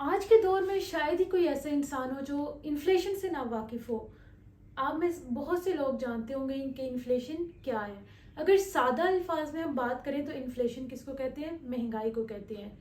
आज के दौर में शायद ही कोई ऐसा इंसान हो जो इन्फ्लेशन से ना वाकिफ हो। आप में बहुत से लोग जानते होंगे कि इन्फ्लेशन क्या है। अगर सादा अल्फाज में हम बात करें तो इन्फ्लेशन किसको कहते हैं? महंगाई को कहते हैं।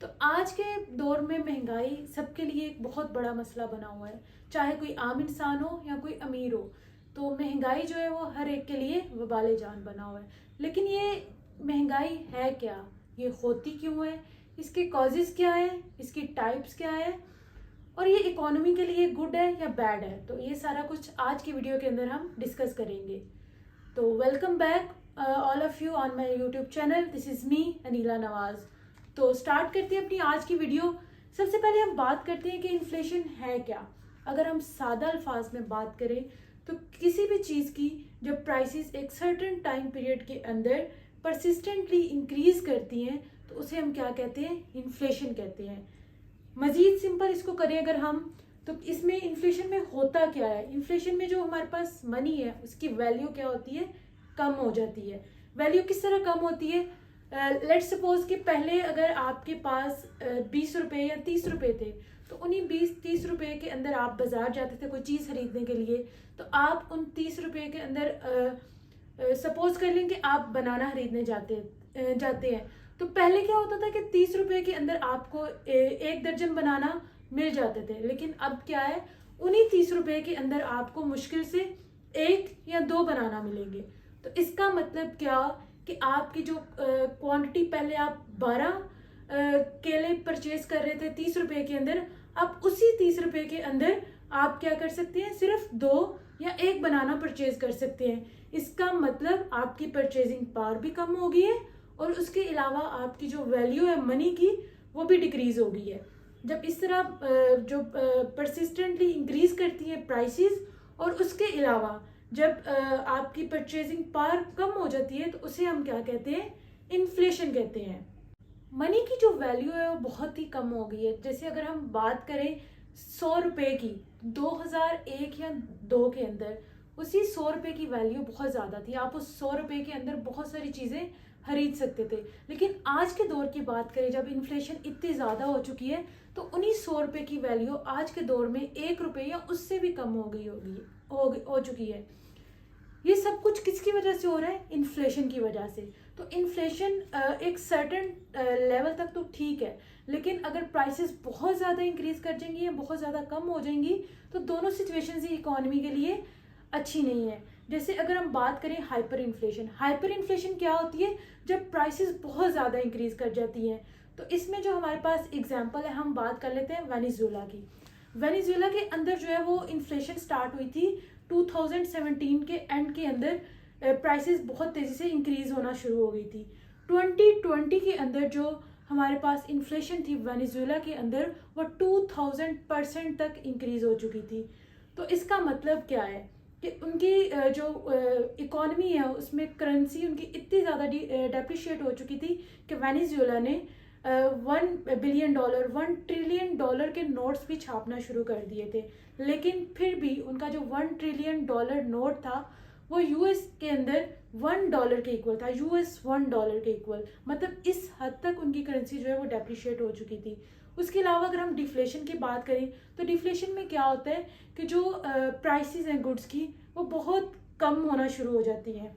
तो आज के दौर में महंगाई सबके लिए एक बहुत बड़ा मसला बना हुआ है, चाहे कोई आम इंसान हो या कोई अमीर हो। तो महंगाई जो है वो हर एक के लिए वबाले जान बना हुआ है। लेकिन ये महंगाई है क्या? ये होती क्यों है? इसके कॉजेज क्या है? इसकी टाइप्स क्या है? और ये इकोनॉमी के लिए गुड है या बैड है? तो ये सारा कुछ आज की वीडियो के अंदर हम डिस्कस करेंगे। तो welcome back all of you on my YouTube channel. This is me Anila Nawaz. तो स्टार्ट करते हैं अपनी आज की वीडियो। सबसे पहले हम बात करते हैं कि इन्फ्लेशन है क्या। अगर हम सादा अल्फाज में बात करें तो किसी भी चीज़ की जब प्राइसेस एक सर्टेन टाइम पीरियड के अंदर परसिस्टेंटली इंक्रीज करती हैं तो उसे हम क्या कहते हैं? इन्फ्लेशन कहते हैं। मजीद सिंपल इसको करें अगर हम, तो इसमें इन्फ्लेशन में होता क्या है? इन्फ्लेशन में जो हमारे पास मनी है उसकी वैल्यू क्या होती है? कम हो जाती है। वैल्यू किस तरह कम होती है? लेट्स सपोज कि पहले अगर आपके पास 20 रुपये या 30 रुपये थे, तो उन्हीं 20-30 रुपये के अंदर आप बाजार जाते थे कोई चीज़ खरीदने के लिए। तो आप उन 30 रुपये के अंदर सपोज कर लें कि आप बनाना खरीदने जाते हैं। तो पहले क्या होता था कि 30 रुपये के अंदर आपको एक दर्जन बनाना मिल जाते थे। लेकिन अब क्या है, उन्हीं 30 रुपये के अंदर आपको मुश्किल से एक या दो बनाना मिलेंगे। तो इसका मतलब क्या कि आपकी जो क्वांटिटी, पहले आप 12 केले परचेज कर रहे थे 30 रुपये के अंदर, अब उसी 30 रुपये के अंदर आप क्या कर सकते हैं? सिर्फ दो या एक बनाना परचेज कर सकते हैं। इसका मतलब आपकी परचेजिंग पावर भी कम हो गई है और उसके अलावा आपकी जो वैल्यू है मनी की वो भी डिक्रीज हो गई है। जब इस तरह जो परसिस्टेंटली इंक्रीज करती है प्राइसेस, और उसके अलावा जब आपकी परचेजिंग पावर कम हो जाती है तो उसे हम क्या कहते हैं? इन्फ्लेशन कहते हैं। मनी की जो वैल्यू है वो बहुत ही कम हो गई है। जैसे अगर हम बात करें 100 रुपये की, 2001 या 2 के अंदर उसी 100 रुपये की वैल्यू बहुत ज़्यादा थी। आप उस 100 रुपये के अंदर बहुत सारी चीज़ें खरीद सकते थे। लेकिन आज के दौर की बात करें, जब इन्फ्लेशन इतनी ज़्यादा हो चुकी है, तो उन्हीं 100 रुपये की वैल्यू आज के दौर में 1 रुपये या उससे भी कम हो चुकी है। ये सब कुछ किसकी वजह से हो रहा है? इन्फ्लेशन की वजह से। तो इन्फ्लेशन एक सर्टेन लेवल तक तो ठीक है, लेकिन अगर प्राइसेस बहुत ज़्यादा इंक्रीज कर जाएंगी या बहुत ज़्यादा कम हो जाएंगी तो दोनों सिचुएशन ही इकोनॉमी के लिए अच्छी नहीं है। जैसे अगर हम बात करें हाइपर इन्फ्लेशन। हाइपर इन्फ्लेशन क्या होती है? जब प्राइसेस बहुत ज़्यादा इंक्रीज कर जाती हैं। तो इसमें जो हमारे पास एग्जाम्पल है, हम बात कर लेते हैं वेनेजुएला की। वेनेजुएला के अंदर जो है वो इन्फ्लेशन स्टार्ट हुई थी 2017 के एंड के अंदर। प्राइसेस बहुत तेज़ी से इंक्रीज होना शुरू हो गई थी। 2020 के अंदर जो हमारे पास इन्फ्लेशन थी वेनेजुएला के अंदर, वो 2000% तक इंक्रीज हो चुकी थी। तो इसका मतलब क्या है कि उनकी जो इकॉनमी है उसमें करेंसी उनकी इतनी ज़्यादा डेप्रिशिएट हो चुकी थी कि वेनेजुएला ने $1 बिलियन, $1 ट्रिलियन के नोट्स भी छापना शुरू कर दिए थे। लेकिन फिर भी उनका जो $1 ट्रिलियन नोट था वो यूएस के अंदर $1 के इक्वल था। यूएस $1 के इक्वल, मतलब इस हद तक उनकी करेंसी जो है वो डेप्रिशिएट हो चुकी थी। उसके अलावा अगर हम डिफ्लेशन की बात करें तो डिफ्लेशन में क्या होता है कि जो प्राइसेस हैं गुड्स की वो बहुत कम होना शुरू हो जाती हैं।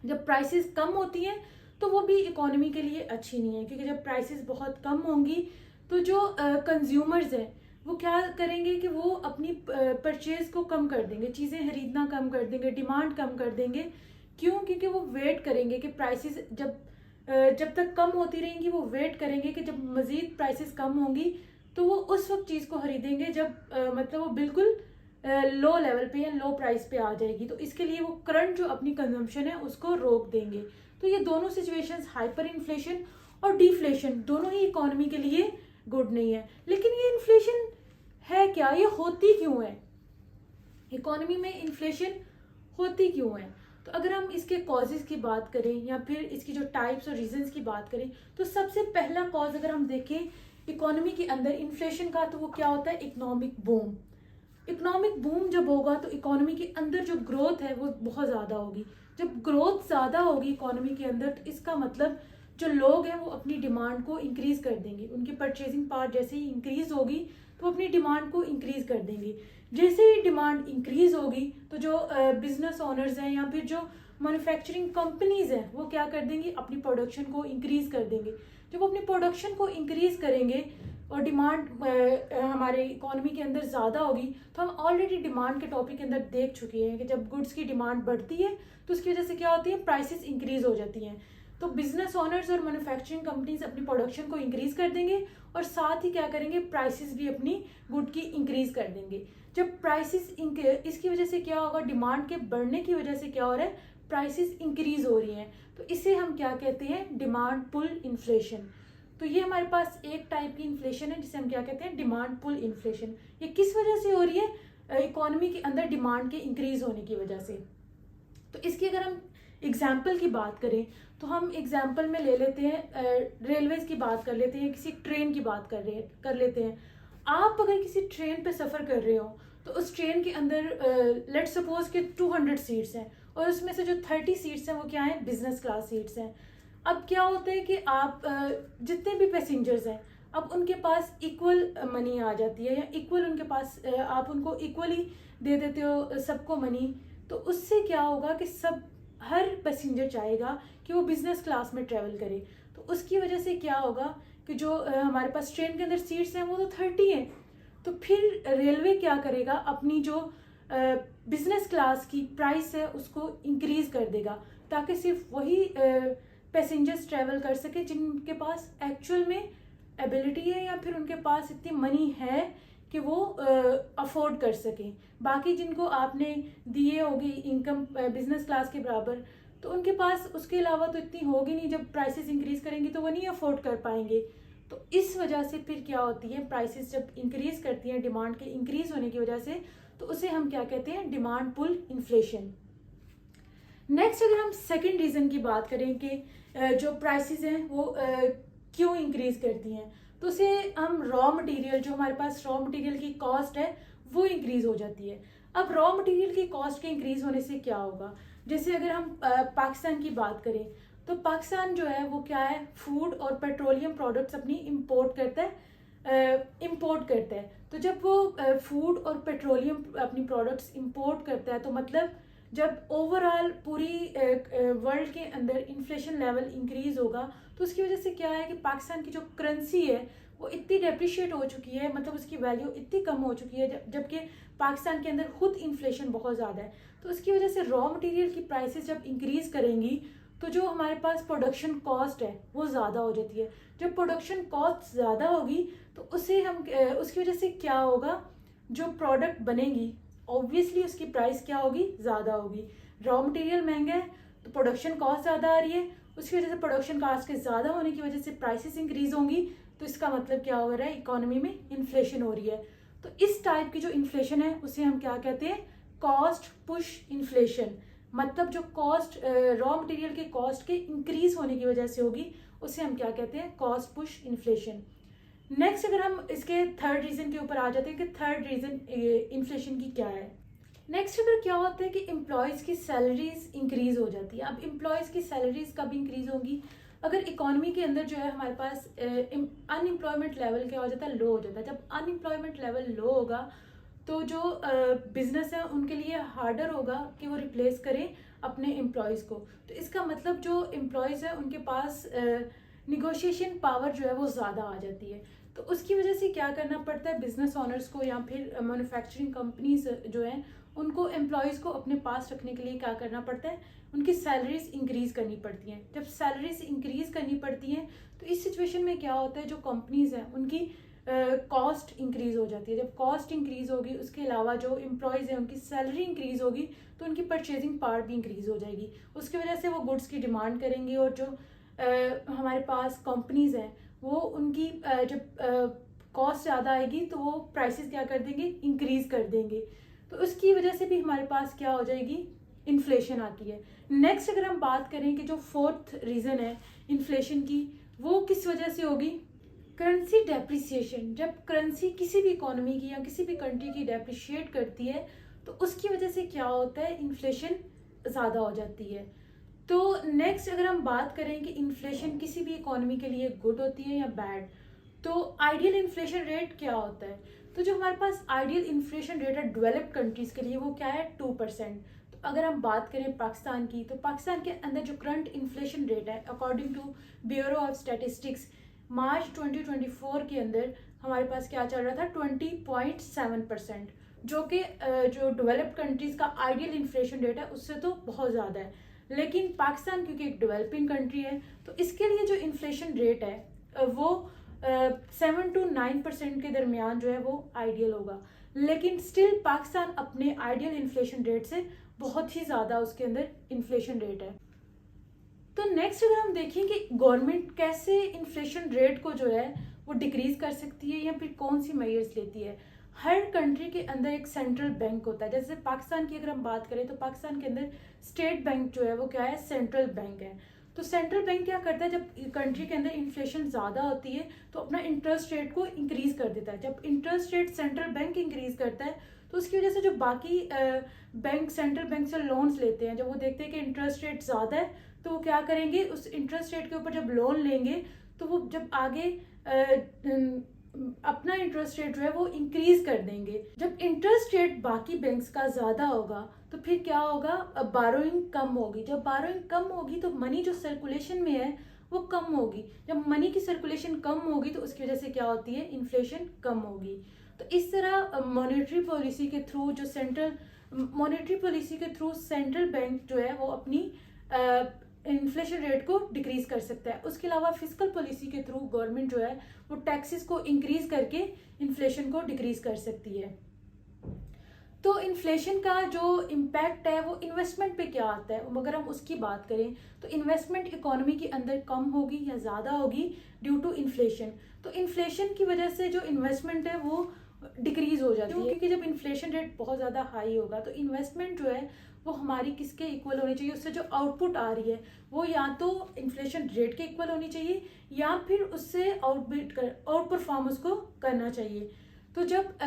जब प्राइसेस कम होती हैं तो वो भी इकोनॉमी के लिए अच्छी नहीं है, क्योंकि जब प्राइसेस बहुत कम होंगी तो जो कंज्यूमर्स हैं वो क्या करेंगे कि वो अपनी परचेज को कम कर देंगे, चीज़ें खरीदना कम कर देंगे, डिमांड कम कर देंगे। क्यों? क्योंकि वो वेट करेंगे कि प्राइसेस जब तक कम होती रहेंगी, वो वेट करेंगे कि जब मज़ीद प्राइसेस कम होंगी तो वो उस वक्त चीज़ को खरीदेंगे जब मतलब वो बिल्कुल लो लेवल पे या लो प्राइस पे आ जाएगी। तो इसके लिए वो करंट जो अपनी कंजम्पशन है उसको रोक देंगे। तो ये दोनों सिचुएशंस, हाइपर इन्फ्लेशन और डिफ्लेशन, दोनों ही इकोनॉमी के लिए गुड नहीं है। लेकिन ये इन्फ्लेशन है क्या? ये होती क्यों है? इकोनॉमी में इन्फ्लेशन होती क्यों है? तो अगर हम इसके कॉजेज़ की बात करें या फिर इसकी जो टाइप्स और रीजंस की बात करें, तो सबसे पहला कॉज अगर हम देखें इकोनॉमी के अंदर इन्फ्लेशन का, तो वो क्या होता है? Economic boom. इकोनॉमिक बूम जब होगा तो इकोनॉमी के अंदर जो ग्रोथ है वो बहुत ज़्यादा होगी। जब ग्रोथ ज़्यादा होगी इकोनॉमी के अंदर तो इसका मतलब जो लोग हैं वो अपनी डिमांड को इंक्रीज कर देंगे, उनकी परचेजिंग पावर जैसे ही इंक्रीज होगी तो वो अपनी डिमांड को इंक्रीज कर देंगे। जैसे ही डिमांड इंक्रीज होगी तो जो बिजनेस ओनर्स हैं या फिर जो मैन्युफैक्चरिंग कंपनीज हैं वो क्या कर देंगी, अपनी प्रोडक्शन को इंक्रीज कर देंगे। जब वो अपनी प्रोडक्शन को इंक्रीज करेंगे और डिमांड हमारे इकोनॉमी के अंदर ज़्यादा होगी, तो हम ऑलरेडी डिमांड के टॉपिक के अंदर देख चुके हैं कि जब गुड्स की डिमांड बढ़ती है तो उसकी वजह से क्या होती है, प्राइसेस इंक्रीज हो जाती हैं। तो बिजनेस ओनर्स और मैन्युफैक्चरिंग कंपनीज अपनी प्रोडक्शन को इंक्रीज कर देंगे और साथ ही क्या करेंगे, प्राइसेस भी अपनी गुड की इंक्रीज कर देंगे। जब प्राइसेस इसकी वजह से क्या होगा, डिमांड के बढ़ने की वजह से क्या हो रहा है, प्राइसेस इंक्रीज हो रही हैं। तो इसे हम क्या कहते हैं, डिमांड पुल इन्फ्लेशन। तो ये हमारे पास एक टाइप की इन्फ्लेशन है जिसे हम क्या कहते हैं, डिमांड पुल इन्फ्लेशन। ये किस वजह से हो रही है, इकोनॉमी के अंदर डिमांड के इंक्रीज होने की वजह से। तो इसकी अगर हम एग्जाम्पल की बात करें तो हम एग्जाम्पल में ले लेते हैं, रेलवेज की बात कर लेते हैं, किसी ट्रेन की बात कर लेते हैं। आप अगर किसी ट्रेन पे सफ़र कर रहे हो तो उस ट्रेन के अंदर लेट सपोज कि 200 सीट्स हैं और उसमें से जो 30 सीट्स हैं वो क्या हैं, बिजनेस क्लास सीट्स हैं। अब क्या होता है कि आप जितने भी पैसेंजर्स हैं अब उनके पास इक्वल मनी आ जाती है या इक्वल उनके पास आप उनको इक्वली दे देते हो सबको मनी। तो उससे क्या होगा कि हर पैसेंजर चाहेगा कि वो बिजनेस क्लास में ट्रैवल करे। तो उसकी वजह से क्या होगा कि जो हमारे पास ट्रेन के अंदर सीट्स हैं वो तो 30 हैं। तो फिर रेलवे क्या करेगा, अपनी जो बिजनेस क्लास की प्राइस है उसको इंक्रीज कर देगा ताकि सिर्फ वही पैसेंजर्स ट्रैवल कर सके जिनके पास एक्चुअल में एबिलिटी है या फिर उनके पास इतनी मनी है कि वो अफोर्ड कर सकें। बाकी जिनको आपने दिए होगी इनकम बिजनेस क्लास के बराबर, तो उनके पास उसके अलावा तो इतनी होगी नहीं, जब प्राइसेस इंक्रीज करेंगी तो वो नहीं अफोर्ड कर पाएंगे। तो इस वजह से फिर क्या होती है, प्राइसेस जब इंक्रीज करती हैं डिमांड के इंक्रीज होने की वजह से, तो उसे हम क्या कहते हैं, डिमांड पुल इन्फ्लेशन। नेक्स्ट अगर हम सेकेंड रीज़न की बात करें कि जो प्राइसेस हैं वो क्यों इंक्रीज करती हैं, तो उसे हम रॉ मटेरियल, जो हमारे पास रॉ मटेरियल की कॉस्ट है वो इंक्रीज हो जाती है। अब रॉ मटेरियल की कॉस्ट के इंक्रीज होने से क्या होगा, जैसे अगर हम पाकिस्तान की बात करें तो पाकिस्तान जो है वो क्या है, फूड और पेट्रोलियम प्रोडक्ट्स अपनी इंपोर्ट करता है। तो जब वो फूड और पेट्रोलियम अपनी प्रोडक्ट्स इंपोर्ट करता है तो मतलब जब ओवरऑल पूरी वर्ल्ड के अंदर इन्फ्लेशन लेवल इंक्रीज होगा तो उसकी वजह से क्या है कि पाकिस्तान की जो करेंसी है वो इतनी डेप्रिशिएट हो चुकी है, मतलब उसकी वैल्यू इतनी कम हो चुकी है, जबकि पाकिस्तान के अंदर खुद इन्फ्लेशन बहुत ज़्यादा है। तो उसकी वजह से रॉ मटेरियल की प्राइसेस जब इंक्रीज करेंगी तो जो हमारे पास प्रोडक्शन कॉस्ट है वो ज़्यादा हो जाती है। जब प्रोडक्शन कॉस्ट ज़्यादा होगी तो उसकी वजह से क्या होगा, जो प्रोडक्ट बनेगी ऑब्वियसली उसकी प्राइस क्या होगी, ज़्यादा होगी। रॉ मटेरियल महंगा है तो प्रोडक्शन कॉस्ट ज़्यादा आ रही है, उसकी वजह से प्रोडक्शन कॉस्ट के ज़्यादा होने की वजह से प्राइसेस इंक्रीज होंगी। तो इसका मतलब क्या हो रहा है, इकोनॉमी में इन्फ्लेशन हो रही है। तो इस टाइप की जो इन्फ्लेशन है उसे हम क्या कहते हैं, कॉस्ट पुश इन्फ्लेशन। मतलब जो कॉस्ट रॉ मटेरियल के कॉस्ट के इंक्रीज होने की वजह से होगी उसे हम क्या कहते हैं, कॉस्ट पुश इन्फ्लेशन। नेक्स्ट अगर हम इसके थर्ड रीज़न के ऊपर आ जाते हैं कि थर्ड रीज़न इन्फ्लेशन की क्या है। नेक्स्ट अगर क्या होता है कि एम्प्लॉयज़ की सैलरीज इंक्रीज हो जाती है। अब एम्प्लॉयज़ की सैलरीज कब इंक्रीज होंगी, अगर इकोनॉमी के अंदर जो है हमारे पास अनएम्प्लॉयमेंट लेवल क्या हो जाता है, लो हो जाता है। जब अनएम्प्लॉयमेंट लेवल लो होगा तो जो बिजनेस है उनके लिए हार्डर होगा कि वो रिप्लेस करें अपने एम्प्लॉयज़ को। तो इसका मतलब जो एम्प्लॉयज़ है उनके पास निगोशिएशन पावर जो है वो ज़्यादा आ जाती है। तो उसकी वजह से क्या करना पड़ता है बिजनेस ओनर्स को या फिर मैन्युफैक्चरिंग कंपनीज जो हैं उनको एम्प्लॉयज़ को अपने पास रखने के लिए क्या करना पड़ता है, उनकी सैलरीज इंक्रीज़ करनी पड़ती हैं। जब सैलरीज इंक्रीज़ करनी पड़ती हैं तो इस सिचुएशन में क्या होता है, जो कंपनीज हैं उनकी कॉस्ट इंक्रीज़ हो जाती है। जब कॉस्ट इंक्रीज़ होगी उसके अलावा जो एम्प्लॉयज़ हैं उनकी सैलरी इंक्रीज़ होगी तो उनकी परचेजिंग पावर भी इंक्रीज़ हो जाएगी। उसकी वजह से वो गुड्स की डिमांड करेंगे और जो हमारे पास कंपनीज हैं वो उनकी जब कॉस्ट ज़्यादा आएगी तो वो प्राइसेस क्या कर देंगे, इंक्रीज कर देंगे। तो उसकी वजह से भी हमारे पास क्या हो जाएगी, इन्फ्लेशन आती है। नेक्स्ट अगर हम बात करें कि जो फोर्थ रीज़न है इन्फ्लेशन की, वो किस वजह से होगी, करेंसी डेप्रिसिएशन। जब करेंसी किसी भी इकोनॉमी की या किसी भी कंट्री की डेप्रिशिएट करती है तो उसकी वजह से क्या होता है, इन्फ्लेशन ज़्यादा हो जाती है। तो नेक्स्ट अगर हम बात करें कि इन्फ्लेशन किसी भी इकोनॉमी के लिए गुड होती है या बैड, तो आइडियल इन्फ्लेशन रेट क्या होता है? तो जो हमारे पास आइडियल इन्फ्लेशन रेट है डेवलप्ड कंट्रीज़ के लिए वो क्या है? 2%। तो अगर हम बात करें पाकिस्तान की, तो पाकिस्तान के अंदर जो करंट इन्फ्लेशन रेट है according to bureau of statistics March 2024 के अंदर हमारे पास क्या चल रहा था? 20.7%, जो कि जो डेवलप्ड कंट्रीज़ का आइडियल इन्फ्लेशन रेट है उससे तो बहुत ज़्यादा है। लेकिन पाकिस्तान क्योंकि एक डेवलपिंग कंट्री है तो इसके लिए जो इन्फ्लेशन रेट है वो 7 to 9% के दरमियान जो है वो आइडियल होगा। लेकिन स्टिल पाकिस्तान अपने आइडियल इन्फ्लेशन रेट से बहुत ही ज़्यादा उसके अंदर इन्फ्लेशन रेट है। तो नेक्स्ट अगर हम देखें कि गवर्नमेंट कैसे इन्फ्लेशन रेट को जो है वो डिक्रीज कर सकती है या फिर कौन सी मेजर्स लेती है। हर कंट्री के अंदर एक सेंट्रल बैंक होता है। जैसे पाकिस्तान की अगर हम बात करें तो पाकिस्तान के अंदर स्टेट बैंक जो है वो क्या है? सेंट्रल बैंक है। तो सेंट्रल बैंक क्या करता है, जब कंट्री के अंदर इन्फ्लेशन ज़्यादा होती है तो अपना इंटरेस्ट रेट को इंक्रीज कर देता है। जब interest rate central bank increase करता है तो उसकी वजह से जो बाकी बैंक सेंट्रल बैंक से लोन्स लेते हैं, जब वो देखते हैं कि इंटरेस्ट रेट ज़्यादा है तो वो क्या करेंगे, उस इंटरेस्ट रेट के ऊपर जब लोन लेंगे तो वो जब आगे अपना इंटरेस्ट रेट जो है वो इंक्रीज कर देंगे। जब इंटरेस्ट रेट बाकी बैंक्स का ज़्यादा होगा तो फिर क्या होगा? बारोइंग कम होगी। जब बारोइंग कम होगी तो मनी जो सर्कुलेशन में है वो कम होगी। जब मनी की सर्कुलेशन कम होगी तो उसकी वजह से क्या होती है? इन्फ्लेशन कम होगी। तो इस तरह मॉनेटरी पॉलिसी के थ्रू सेंट्रल बैंक जो है वो अपनी इन्फ्लेशन रेट को डिक्रीज कर सकता है। उसके अलावा फिस्कल पॉलिसी के थ्रू गवर्नमेंट जो है वो टैक्सेस को इंक्रीज करके इन्फ्लेशन को डिक्रीज कर सकती है। तो इन्फ्लेशन का जो इम्पैक्ट है वो इन्वेस्टमेंट पे क्या आता है, अगर हम उसकी बात करें तो इन्वेस्टमेंट इकोनॉमी के अंदर कम होगी या ज़्यादा होगी ड्यू टू इन्फ्लेशन। तो इन्फ्लेशन की वजह से जो इन्वेस्टमेंट है वो डिक्रीज हो जाती है, क्योंकि जब इन्फ्लेशन रेट बहुत ज़्यादा हाई होगा तो इन्वेस्टमेंट जो है वो हमारी किसके इक्वल होनी चाहिए? उससे जो आउटपुट आ रही है वो या तो इन्फ्लेशन रेट के इक्वल होनी चाहिए या फिर उससे आउट परफॉर्म उसको करना चाहिए। तो जब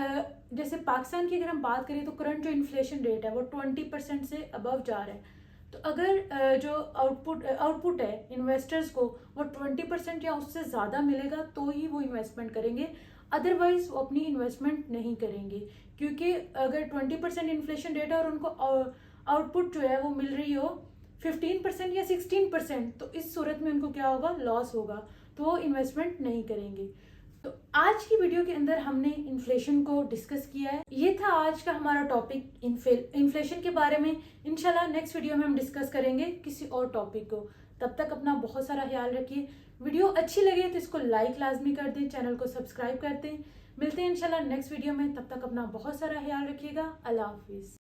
जैसे पाकिस्तान की अगर हम बात करें तो करंट जो इन्फ्लेशन रेट है वो 20% से अबव जा रहा है। तो अगर जो आउटपुट है इन्वेस्टर्स को वो 20% या उससे ज़्यादा मिलेगा तो ही वो इन्वेस्टमेंट करेंगे, अदरवाइज वो अपनी इन्वेस्टमेंट नहीं करेंगे। क्योंकि अगर 20% इन्फ्लेशन रेट है और उनको आउटपुट जो है वो मिल रही हो 15% या 16%, तो इस सूरत में उनको क्या होगा? लॉस होगा, तो वो इन्वेस्टमेंट नहीं करेंगे। तो आज की वीडियो के अंदर हमने इन्फ्लेशन को डिस्कस किया है। ये था आज का हमारा टॉपिक इन्फ्लेशन के बारे में। इंशाल्लाह नेक्स्ट वीडियो में हम डिस्कस करेंगे किसी और टॉपिक को। तब तक अपना बहुत सारा ख्याल रखिए। वीडियो अच्छी लगे तो इसको लाइक लाजमी कर दें, चैनल को सब्सक्राइब कर दें। मिलते हैं इंशाल्लाह नेक्स्ट वीडियो में, तब तक अपना बहुत सारा ख्याल रखिएगा। अल्लाह हाफिज़।